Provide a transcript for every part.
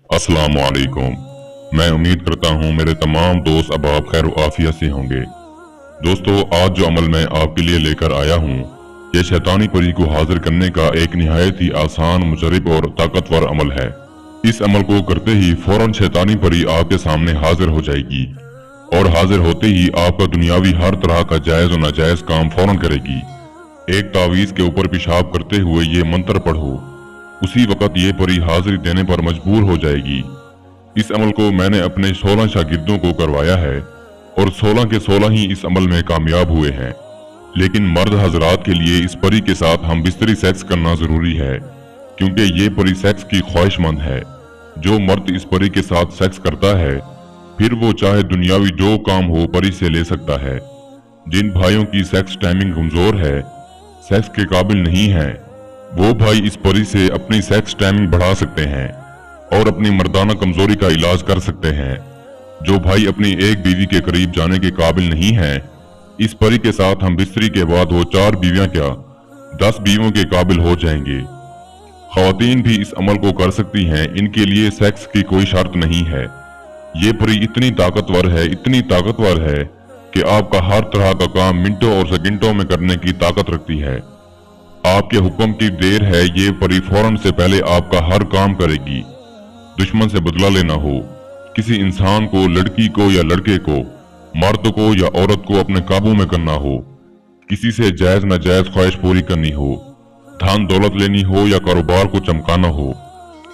अस्सलाम वालेकुम। मैं उम्मीद करता हूँ मेरे तमाम दोस्त अहबाब खैर आफियत से होंगे। दोस्तों, आज जो अमल मैं आपके लिए लेकर आया हूँ, ये शैतानी परी को हाजिर करने का एक निहायत ही आसान, मुजरब और ताकतवर अमल है। इस अमल को करते ही फौरन शैतानी परी आपके सामने हाजिर हो जाएगी और हाजिर होते ही आपका दुनियावी हर तरह का जायज और नाजायज काम फौरन करेगी। एक तावीज के ऊपर पेशाब करते हुए ये मंत्र पढ़ो, उसी वक्त ये परी हाजिरी देने पर मजबूर हो जाएगी। इस अमल को मैंने अपने 16 शागिर्दों को करवाया है और 16 के 16 ही इस अमल में कामयाब हुए हैं। लेकिन मर्द हजरात के लिए इस परी के साथ हम बिस्तरी सेक्स करना जरूरी है, क्योंकि ये परी सेक्स की ख्वाहिशमंद है। जो मर्द इस परी के साथ सेक्स करता है, फिर वो चाहे दुनियावी जो काम हो परी से ले सकता है। जिन भाइयों की सेक्स टाइमिंग कमजोर है, सेक्स के काबिल नहीं है, वो भाई इस परी से अपनी सेक्स टाइमिंग बढ़ा सकते हैं और अपनी मर्दाना कमजोरी का इलाज कर सकते हैं। जो भाई अपनी एक बीवी के करीब जाने के काबिल नहीं है, इस परी के साथ हम बिस्तरी के बाद वो 4 बीवियां क्या 10 बीवियों के काबिल हो जाएंगे। खवातीन भी इस अमल को कर सकती हैं, इनके लिए सेक्स की कोई शर्त नहीं है। ये परी इतनी ताकतवर है, इतनी ताकतवर है कि आपका हर तरह का काम मिनटों और सेकंडों में करने की ताकत रखती है। आपके हुक्म की देर है, ये परी फौरन से पहले आपका हर काम करेगी। दुश्मन से बदला लेना हो, किसी इंसान को, लड़की को या लड़के को, मर्द को या औरत को अपने काबू में करना हो, किसी से जायज नाजायज ख्वाहिश पूरी करनी हो, धन दौलत लेनी हो या कारोबार को चमकाना हो,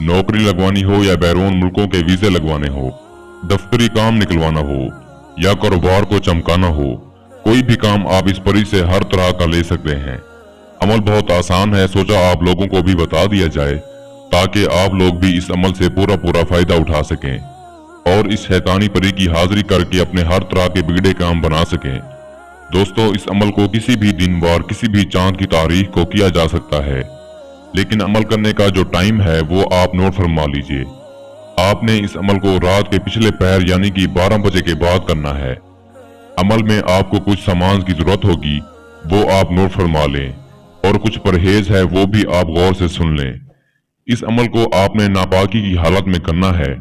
नौकरी लगवानी हो या बैरून मुल्कों के वीजे लगवाने हो, दफ्तरी काम निकलवाना हो या कारोबार को चमकाना हो, कोई भी काम आप इस परी से हर तरह का ले सकते हैं। अमल बहुत आसान है, सोचा आप लोगों को भी बता दिया जाए ताकि आप लोग भी इस अमल से पूरा फायदा उठा सकें और इस शैतानी परी की हाजिरी करके अपने हर तरह के बिगड़े काम बना सकें। दोस्तों, इस अमल को किसी भी दिन वार, किसी भी चांद की तारीख को किया जा सकता है, लेकिन अमल करने का जो टाइम है वो आप नोट फरमा लीजिए। आपने इस अमल को रात के पिछले पहर यानी कि 12 बजे के बाद करना है। अमल में आपको कुछ सामान की जरूरत होगी, वो आप नोट फरमा लें, और कुछ परहेज है वो भी आप गौर से सुन लें। इस अमल को आपने नापाकी की हालत में करना है।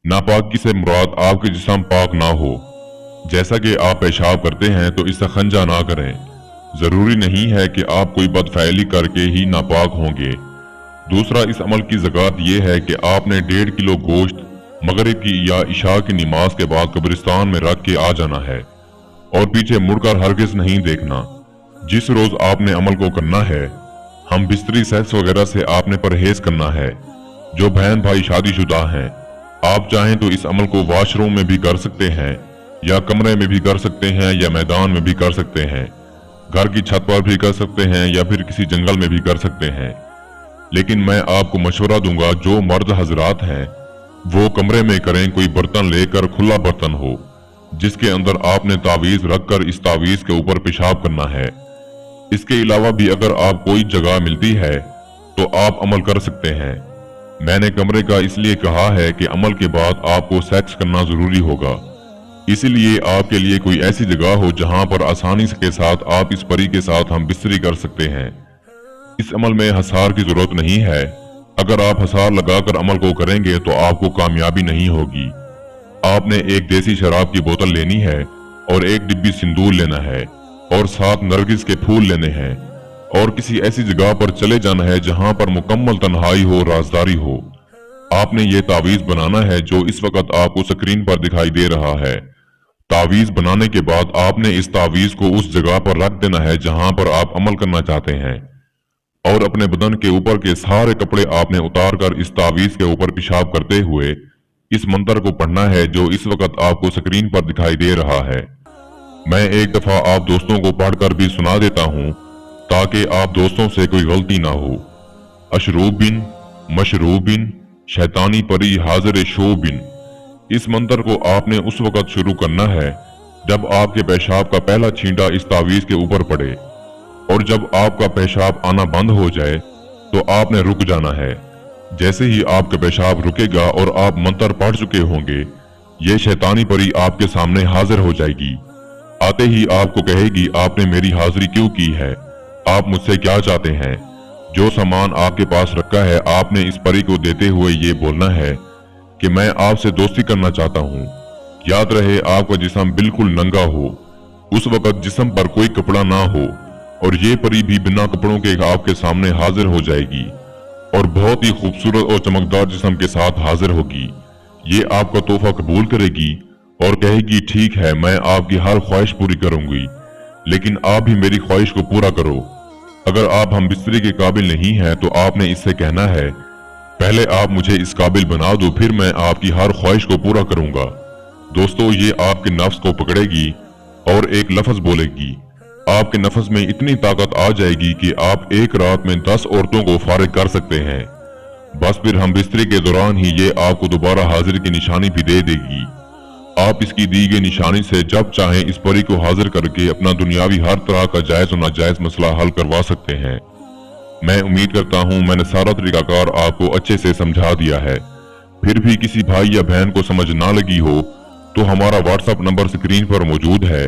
नापाकी से मुराद आपके जिस्म पाक ना हो। जैसा कि आप पेशाब करते हैं तो इससे खंजा ना करें। जरूरी नहीं है कि आप कोई बदफैली करके ही नापाक होंगे। दूसरा, इस अमल की ज़कात ये है कि आपने 1.5 किलो गोश्त मगरिब की या इशा की नमाज के बाद कब्रिस्तान में रख के आ जाना है और पीछे मुड़कर हरगिज नहीं देखना। जिस रोज आपने अमल को करना है, हम बिस्तरी सेक्स वगैरह से आपने परहेज करना है। जो बहन भाई शादीशुदा हैं, आप चाहें तो इस अमल को वॉशरूम में भी कर सकते हैं या कमरे में भी कर सकते हैं या मैदान में भी कर सकते हैं, घर की छत पर भी कर सकते हैं या फिर किसी जंगल में भी कर सकते हैं। लेकिन मैं आपको मशवरा दूंगा, जो मर्द हजरात हैं वो कमरे में करें, कोई बर्तन लेकर, खुला बर्तन हो जिसके अंदर आपने तावीज रखकर इस तावीज के ऊपर पेशाब करना है। इसके अलावा भी अगर आप कोई जगह मिलती है तो आप अमल कर सकते हैं। मैंने कमरे का इसलिए कहा है कि अमल के बाद आपको सेक्स करना जरूरी होगा, इसलिए आपके लिए कोई ऐसी जगह हो जहां पर आसानी के साथ आप इस परी के साथ हम बिस्तरी कर सकते हैं। इस अमल में हसार की जरूरत नहीं है। अगर आप हसार लगाकर अमल को करेंगे तो आपको कामयाबी नहीं होगी। आपने एक देसी शराब की बोतल लेनी है और एक डिब्बी सिंदूर लेना है और 7 नरगिस के फूल लेने हैं और किसी ऐसी जगह पर चले जाना है जहां पर मुकम्मल तन्हाई हो, राजदारी हो। आपने ये तावीज बनाना है जो इस वक्त आपको स्क्रीन पर दिखाई दे रहा है। तावीज बनाने के बाद आपने इस तावीज को उस जगह पर रख देना है जहां पर आप अमल करना चाहते हैं और अपने बदन के ऊपर के सारे कपड़े आपने उतार कर इस तावीज के ऊपर पेशाब करते हुए इस मंत्र को पढ़ना है जो इस वक्त आपको स्क्रीन पर दिखाई दे रहा है। मैं एक दफा आप दोस्तों को पढ़कर भी सुना देता हूं ताकि आप दोस्तों से कोई गलती ना हो। अशरूबिन मशरूबिन शैतानी परी हाजिर शोबिन। इस मंत्र को आपने उस वक्त शुरू करना है जब आपके पेशाब का पहला छींटा इस तावीज के ऊपर पड़े, और जब आपका पेशाब आना बंद हो जाए तो आपने रुक जाना है। जैसे ही आपका पेशाब रुकेगा और आप मंत्र पढ़ चुके होंगे, ये शैतानी परी आपके सामने हाजिर हो जाएगी। आते ही आपको कहेगी, आपने मेरी हाजिरी क्यों की है, आप मुझसे क्या चाहते हैं। जो सामान आपके पास रखा है आपने इस परी को देते हुए ये बोलना है कि मैं आपसे दोस्ती करना चाहता हूँ। याद रहे आपका जिस्म बिल्कुल नंगा हो, उस वक्त जिस्म पर कोई कपड़ा ना हो, और ये परी भी बिना कपड़ों के आपके सामने हाजिर हो जाएगी और बहुत ही खूबसूरत और चमकदार जिस्म के साथ हाजिर होगी। ये आपका तोहफा कबूल करेगी और कहेगी ठीक है, मैं आपकी हर ख्वाहिश पूरी करूंगी, लेकिन आप भी मेरी ख्वाहिश को पूरा करो। अगर आप हम बिस्तरे के काबिल नहीं हैं तो आपने इससे कहना है पहले आप मुझे इस काबिल बना दो, फिर मैं आपकी हर ख्वाहिश को पूरा करूंगा। दोस्तों, ये आपके नफ्स को पकड़ेगी और एक लफ्ज बोलेगी। आपके नफ्स में इतनी ताकत आ जाएगी कि आप एक रात में 10 औरतों को फारिग कर सकते हैं। बस फिर हम बिस्तरे के दौरान ही ये आपको दोबारा हाजिर की निशानी भी दे देगी। आप इसकी दी गई निशानी से जब चाहें इस परी को हाजिर करके अपना दुनियावी हर तरह का जायज और नाजायज मसला हल करवा सकते हैं। मैं उम्मीद करता हूं मैंने सारा तरीकाकार आपको अच्छे से समझा दिया है। फिर भी किसी भाई या बहन को समझ ना लगी हो तो हमारा व्हाट्सएप नंबर स्क्रीन पर मौजूद है,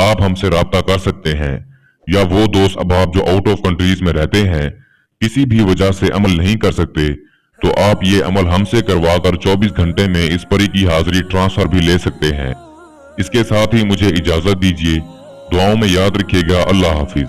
आप हमसे राब्ता कर सकते हैं। या वो दोस्त अहबाब जो आउट ऑफ कंट्रीज में रहते हैं, किसी भी वजह से अमल नहीं कर सकते, तो आप ये अमल हमसे करवा कर 24 घंटे में इस परी की हाजिरी ट्रांसफर भी ले सकते हैं। इसके साथ ही मुझे इजाजत दीजिए। दुआओं में याद रखिएगा। अल्लाह हाफिज।